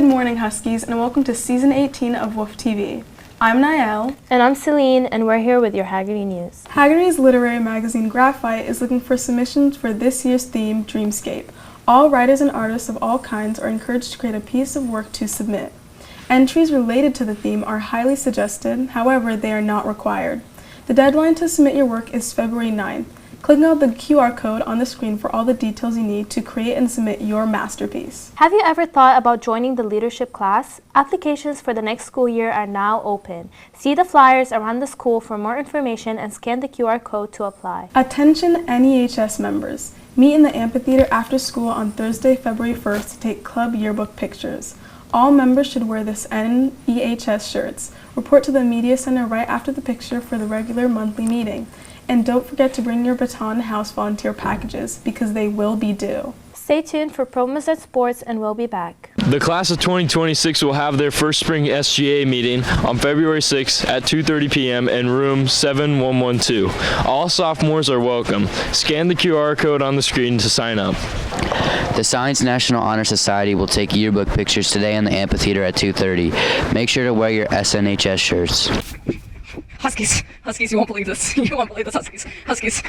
Good morning, Huskies, and welcome to Season 18 of WOOF TV. I'm Niall. And I'm Celine, and we're here with your Hagerty News. Hagerty's literary magazine Graphite is looking for submissions for this year's theme, Dreamscape. All writers and artists of all kinds are encouraged to create a piece of work to submit. Entries related to the theme are highly suggested, however, they are not required. The deadline to submit your work is February 9th. Click on the QR code on the screen for all the details you need to create and submit your masterpiece. Have you ever thought about joining the leadership class? Applications for the next school year are now open. See the flyers around the school for more information and scan the QR code to apply. Attention NEHS members. Meet in the amphitheater after school on Thursday, February 1st to take club yearbook pictures. All members should wear this NEHS shirts. Report to the media center right after the picture for the regular monthly meeting. And don't forget to bring your baton house volunteer packages because they will be due. Stay tuned for Promised Sports and we'll be back. The class of 2026 will have their first spring SGA meeting on February 6th at 2:30 p.m. in room 7112. All sophomores are welcome. Scan the QR code on the screen to sign up. The Science National Honor Society will take yearbook pictures today in the amphitheater at 2:30. Make sure to wear your SNHS shirts. Huskies, you won't believe this. You won't believe this, Huskies.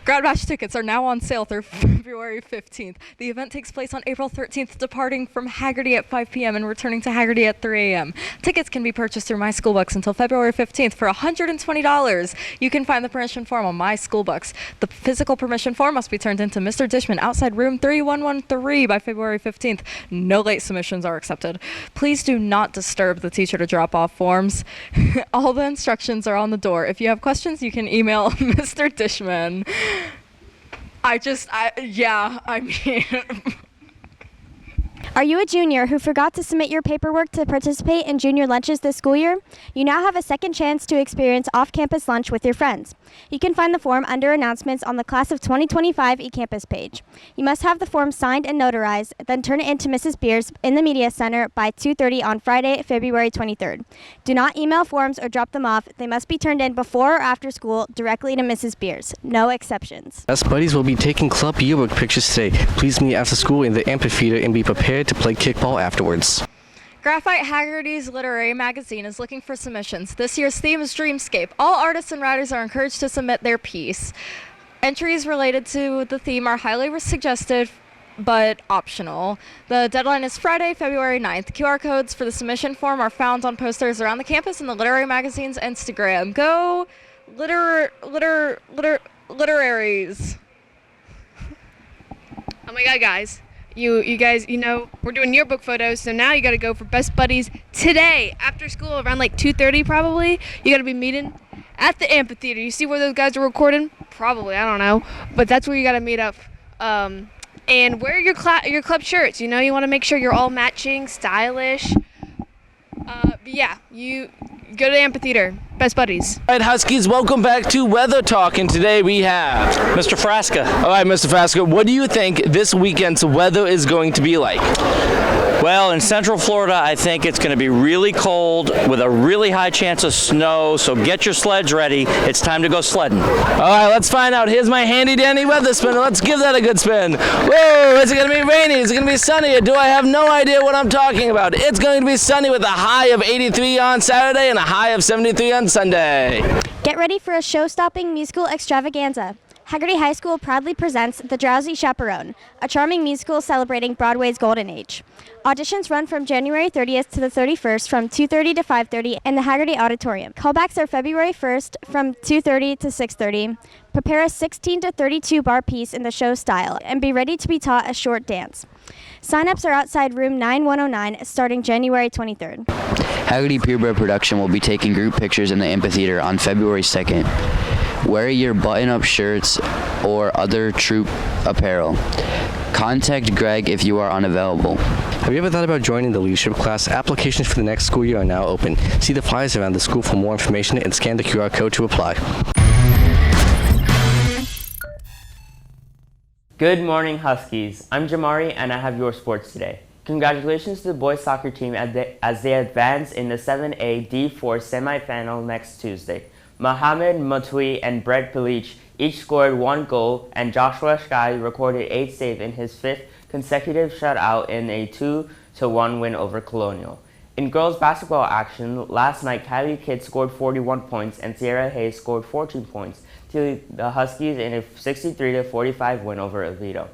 Grad Bash tickets are now on sale through February 15th. The event takes place on April 13th, departing from Hagerty at 5 p.m. and returning to Hagerty at 3 a.m. Tickets can be purchased through My School Bucks until February 15th for $120. You can find the permission form on My School Bucks. The physical permission form must be turned into Mr. Dishman outside room 3113 by February 15th. No late submissions are accepted. Please do not disturb the teacher to drop off forms. All the instructions are on the door. If you have questions, you can email Mr. Dishman. I mean... Are you a junior who forgot to submit your paperwork to participate in junior lunches this school year? You now have a second chance to experience off-campus lunch with your friends. You can find the form under announcements on the Class of 2025 eCampus page. You must have the form signed and notarized, then turn it in to Mrs. Beers in the Media Center by 2:30 on Friday, February 23rd. Do not email forms or drop them off. They must be turned in before or after school directly to Mrs. Beers. No exceptions. Best Buddies will be taking club yearbook pictures today. Please meet after school in the amphitheater and be prepared to play kickball afterwards. Graphite Hagerty's literary magazine is looking for submissions. This year's theme is Dreamscape. All artists and writers are encouraged to submit their piece. Entries related to the theme are highly suggested but optional. The deadline is Friday, February 9th. QR codes for the submission form are found on posters around the campus and the literary magazine's Instagram. Go literaries. Oh my god, guys. You guys, we're doing yearbook photos, so now you got to go for Best Buddies today after school around like 2:30 probably. You got to be meeting at the amphitheater. You see where those guys are recording? Probably, I don't know, but that's where you got to meet up. And wear your club shirts. You want to make sure you're all matching, stylish. But yeah, you go to the amphitheater. Best Buddies. All right, Huskies, welcome back to Weather Talk, and today we have Mr. Frasca. All right, Mr. Frasca, what do you think this weekend's weather is going to be like? Well, in Central Florida, I think it's going to be really cold with a really high chance of snow, so get your sleds ready. It's time to go sledding. All right, let's find out. Here's my handy-dandy weather spinner. Let's give that a good spin. Whoa, is it going to be rainy? Is it going to be sunny? Or do I have no idea what I'm talking about? It's going to be sunny with a high of 83 on Saturday and a high of 73 on Sunday. Get ready for a show-stopping musical extravaganza. Hagerty High School proudly presents The Drowsy Chaperone, a charming musical celebrating Broadway's golden age. Auditions run from January 30th to the 31st from 2:30 to 5:30 in the Hagerty Auditorium. Callbacks are February 1st from 2:30 to 6:30. Prepare a 16 to 32 bar piece in the show style and be ready to be taught a short dance. Sign-ups are outside room 9109 starting January 23rd. Hagerty Purebred Production will be taking group pictures in the amphitheater on February 2nd. Wear your button-up shirts or other troop apparel. Contact Greg if you are unavailable. Have you ever thought about joining the leadership class? Applications for the next school year are now open. See the flyers around the school for more information and scan the QR code to apply. Good morning, Huskies. I'm Jamari, and I have your sports today. Congratulations to the boys soccer team as they advance in the 7A D4 semifinal next Tuesday. Mohamed Matui and Brett Pelich each scored 1 goal, and Joshua Sky recorded 8 saves in his 5th consecutive shutout in a 1 win over Colonial. In girls basketball action, last night Kylie Kidd scored 41 points and Sierra Hayes scored 14 points to lead the Huskies in a 63-45 win over Oviedo.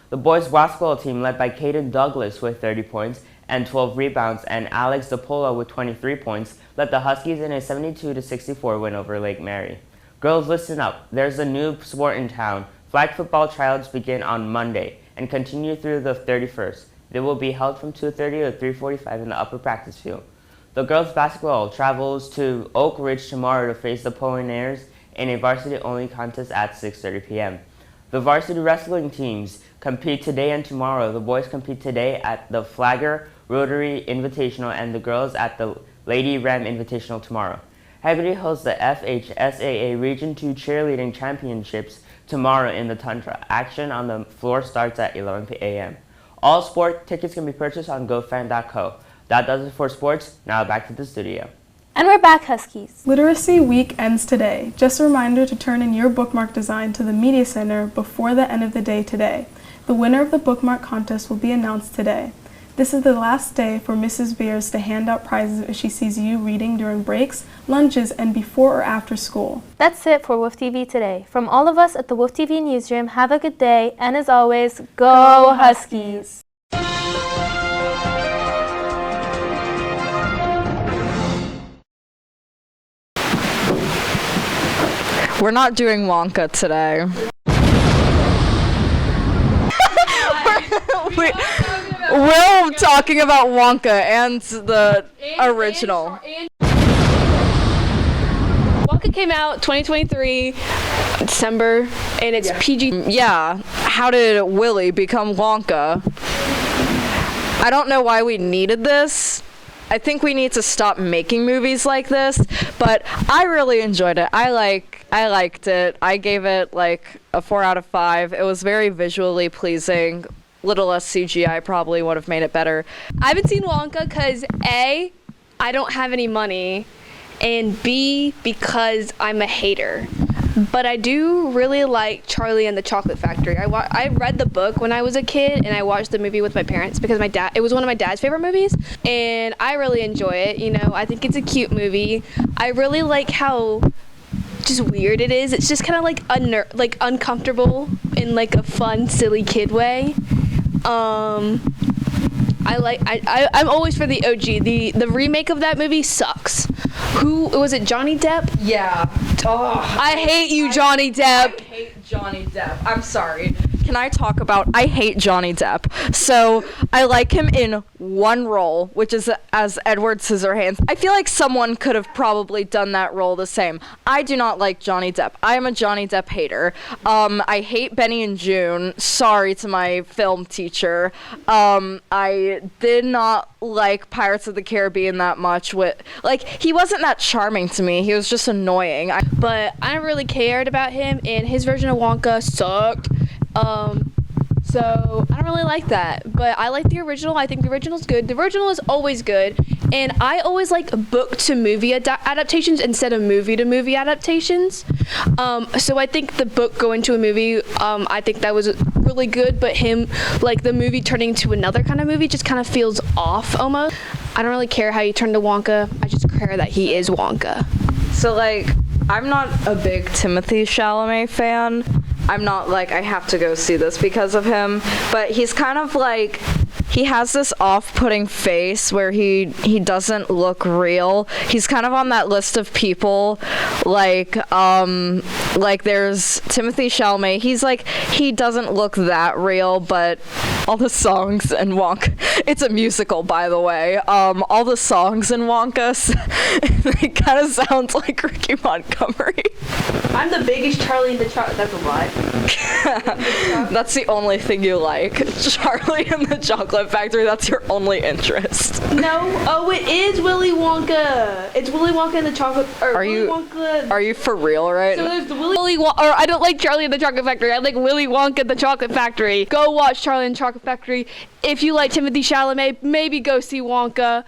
The boys basketball team, led by Caden Douglas with 30 points and 12 rebounds, and Alex DePola with 23 points, led the Huskies in a 72-64 win over Lake Mary. Girls, listen up. There's a new sport in town. Flag football tryouts begin on Monday and continue through the 31st. They will be held from 2:30 to 3:45 in the upper practice field. The girls basketball travels to Oak Ridge tomorrow to face the Pioneers in a varsity-only contest at 6:30 p.m. The varsity wrestling teams compete today and tomorrow. The boys compete today at the Flagger Rotary Invitational and the girls at the Lady Ram Invitational tomorrow. Hagerty hosts the FHSAA Region 2 Cheerleading Championships tomorrow in the Tundra. Action on the floor starts at 11 a.m. All sport tickets can be purchased on gofan.co. That does it for sports. Now back to the studio. And we're back, Huskies. Literacy Week ends today. Just a reminder to turn in your bookmark design to the Media Center before the end of the day today. The winner of the bookmark contest will be announced today. This is the last day for Mrs. Beers to hand out prizes if she sees you reading during breaks, lunches, and before or after school. That's it for WOOF TV today. From all of us at the WOOF TV Newsroom, have a good day, and as always, go Huskies! We're not doing Wonka today. We're talking about Wonka and the original. Wonka came out 2023 December, and it's PG. Yeah, how did Willy become Wonka? I don't know why we needed this. I think we need to stop making movies like this, but I really enjoyed it. I liked it. I gave it like a 4 out of 5. It was very visually pleasing. Little less CGI probably would have made it better. I haven't seen Wonka because A, I don't have any money, and B, because I'm a hater. But I do really like Charlie and the Chocolate Factory. I read the book when I was a kid, and I watched the movie with my parents because it was one of my dad's favorite movies, and I really enjoy it. You know, I think it's a cute movie. I really like how just weird it is. It's just kind of like uncomfortable in like a fun, silly kid way. I'm always for the OG. The remake of that movie sucks. Who was it? Johnny Depp? Yeah. Oh, I hate you, Johnny Depp. I hate Johnny Depp. I'm sorry. Can I talk about I hate Johnny Depp? So I like him in one role, which is as Edward Scissorhands. I feel like someone could have probably done that role the same. I do not like Johnny Depp. I am a Johnny Depp hater. I hate Benny and June. Sorry to my film teacher. I did not like Pirates of the Caribbean that much. He wasn't that charming to me. He was just annoying. But I never really cared about him, and his version of Wonka sucked. So I don't really like that, but I like the original. I think the original's good. The original is always good, and I always like book to movie adaptations instead of movie to movie adaptations. So I think the book going to a movie, I think that was really good, but him, like the movie turning to another kind of movie just kind of feels off almost. I don't really care how you turn to Wonka. I just care that he is Wonka. So I'm not a big Timothée Chalamet fan. I'm not I have to go see this because of him, but he's kind of he has this off-putting face where he doesn't look real. He's kind of on that list of people there's Timothée Chalamet. He's he doesn't look that real, but all the songs in Wonka, it's a musical, by the way. All the songs in Wonka, it kind of sounds like Ricky Montgomery. I'm the biggest Charlie in the Chocolate. That's a lie. That's the only thing you like. Charlie and the Chocolate Factory, that's your only interest. No, it is Willy Wonka. It's Willy Wonka and the Chocolate. Are you for real right now? So there's the Willy Wonka. Or I don't like Charlie and the Chocolate Factory. I like Willy Wonka and the Chocolate Factory. Go watch Charlie and the Chocolate Factory. If you like Timothée Chalamet, maybe go see Wonka.